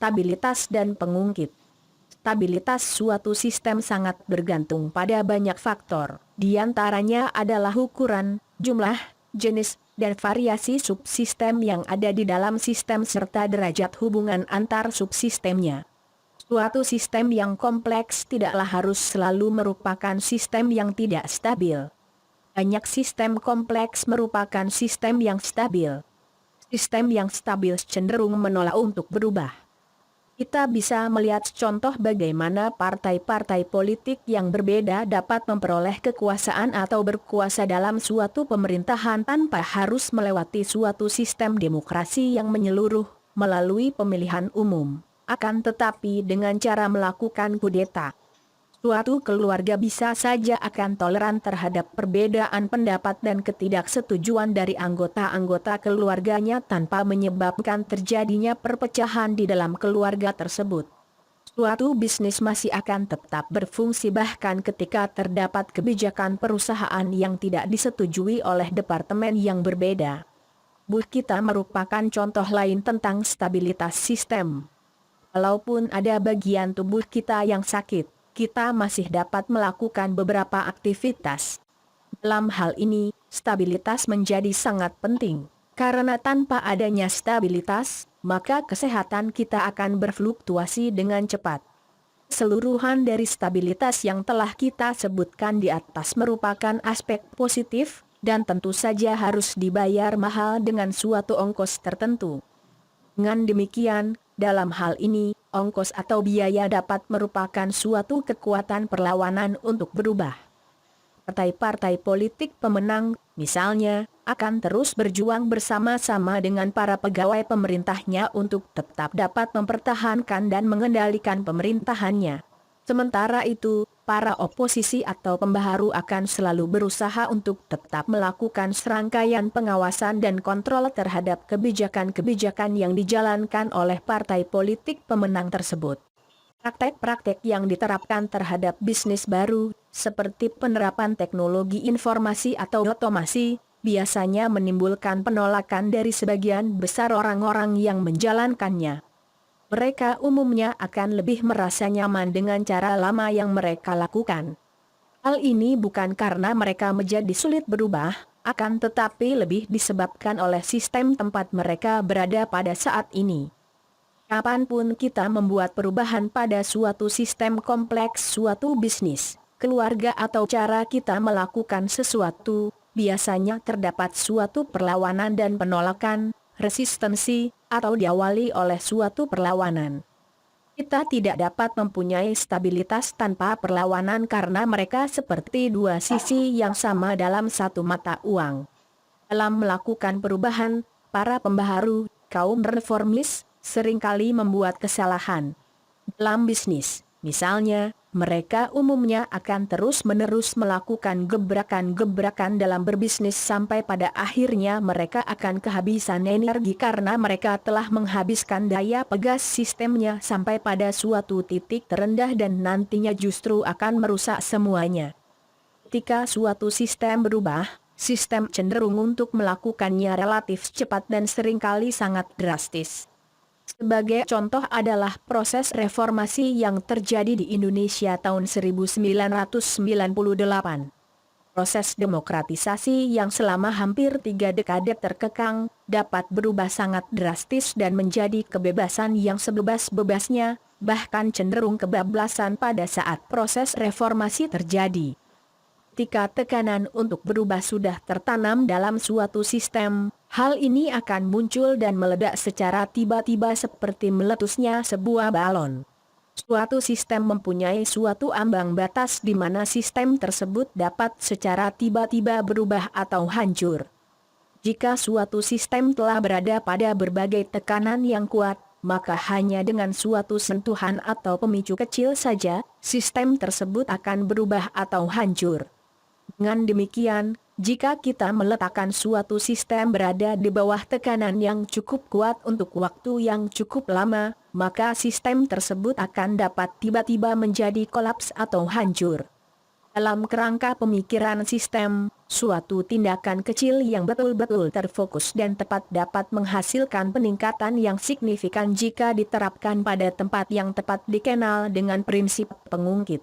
stabilitas dan pengungkit. Stabilitas suatu sistem sangat bergantung pada banyak faktor, di antaranya adalah ukuran, jumlah, jenis, dan variasi subsistem yang ada di dalam sistem serta derajat hubungan antar subsistemnya. Suatu sistem yang kompleks tidaklah harus selalu merupakan sistem yang tidak stabil. Banyak sistem kompleks merupakan sistem yang stabil. Sistem yang stabil cenderung menolak untuk berubah. Kita bisa melihat contoh bagaimana partai-partai politik yang berbeda dapat memperoleh kekuasaan atau berkuasa dalam suatu pemerintahan tanpa harus melewati suatu sistem demokrasi yang menyeluruh melalui pemilihan umum. Akan tetapi dengan cara melakukan kudeta, suatu keluarga bisa saja akan toleran terhadap perbedaan pendapat dan ketidaksetujuan dari anggota-anggota keluarganya tanpa menyebabkan terjadinya perpecahan di dalam keluarga tersebut. Suatu bisnis masih akan tetap berfungsi bahkan ketika terdapat kebijakan perusahaan yang tidak disetujui oleh departemen yang berbeda. Tubuh kita merupakan contoh lain tentang stabilitas sistem. Walaupun ada bagian tubuh kita yang sakit, kita masih dapat melakukan beberapa aktivitas. Dalam hal ini, stabilitas menjadi sangat penting. Karena tanpa adanya stabilitas, maka kesehatan kita akan berfluktuasi dengan cepat. Keseluruhan dari stabilitas yang telah kita sebutkan di atas merupakan aspek positif, dan tentu saja harus dibayar mahal dengan suatu ongkos tertentu. Dengan demikian, dalam hal ini, ongkos atau biaya dapat merupakan suatu kekuatan perlawanan untuk berubah. Partai-partai politik pemenang, misalnya, akan terus berjuang bersama-sama dengan para pegawai pemerintahnya untuk tetap dapat mempertahankan dan mengendalikan pemerintahannya. Sementara itu, para oposisi atau pembaharu akan selalu berusaha untuk tetap melakukan serangkaian pengawasan dan kontrol terhadap kebijakan-kebijakan yang dijalankan oleh partai politik pemenang tersebut. Praktek-praktek yang diterapkan terhadap bisnis baru, seperti penerapan teknologi informasi atau otomasi, biasanya menimbulkan penolakan dari sebagian besar orang-orang yang menjalankannya. Mereka umumnya akan lebih merasa nyaman dengan cara lama yang mereka lakukan. Hal ini bukan karena mereka menjadi sulit berubah, akan tetapi lebih disebabkan oleh sistem tempat mereka berada pada saat ini. Kapanpun kita membuat perubahan pada suatu sistem kompleks, suatu bisnis, keluarga atau cara kita melakukan sesuatu, biasanya terdapat suatu perlawanan dan penolakan, resistensi, atau diawali oleh suatu perlawanan. Kita tidak dapat mempunyai stabilitas tanpa perlawanan karena mereka seperti dua sisi yang sama dalam satu mata uang. Dalam melakukan perubahan, para pembaharu, kaum reformis, seringkali membuat kesalahan. Dalam bisnis, misalnya, mereka umumnya akan terus-menerus melakukan gebrakan-gebrakan dalam berbisnis sampai pada akhirnya mereka akan kehabisan energi karena mereka telah menghabiskan daya pegas sistemnya sampai pada suatu titik terendah dan nantinya justru akan merusak semuanya. Ketika suatu sistem berubah, sistem cenderung untuk melakukannya relatif cepat dan seringkali sangat drastis. Sebagai contoh adalah proses reformasi yang terjadi di Indonesia tahun 1998. Proses demokratisasi yang selama hampir 3 dekade terkekang, dapat berubah sangat drastis dan menjadi kebebasan yang sebebas-bebasnya, bahkan cenderung kebablasan pada saat proses reformasi terjadi. Ketika tekanan untuk berubah sudah tertanam dalam suatu sistem, hal ini akan muncul dan meledak secara tiba-tiba seperti meletusnya sebuah balon. Suatu sistem mempunyai suatu ambang batas di mana sistem tersebut dapat secara tiba-tiba berubah atau hancur. Jika suatu sistem telah berada pada berbagai tekanan yang kuat, maka hanya dengan suatu sentuhan atau pemicu kecil saja, sistem tersebut akan berubah atau hancur. Dengan demikian, jika kita meletakkan suatu sistem berada di bawah tekanan yang cukup kuat untuk waktu yang cukup lama, maka sistem tersebut akan dapat tiba-tiba menjadi kolaps atau hancur. Dalam kerangka pemikiran sistem, suatu tindakan kecil yang betul-betul terfokus dan tepat dapat menghasilkan peningkatan yang signifikan jika diterapkan pada tempat yang tepat dikenal dengan prinsip pengungkit.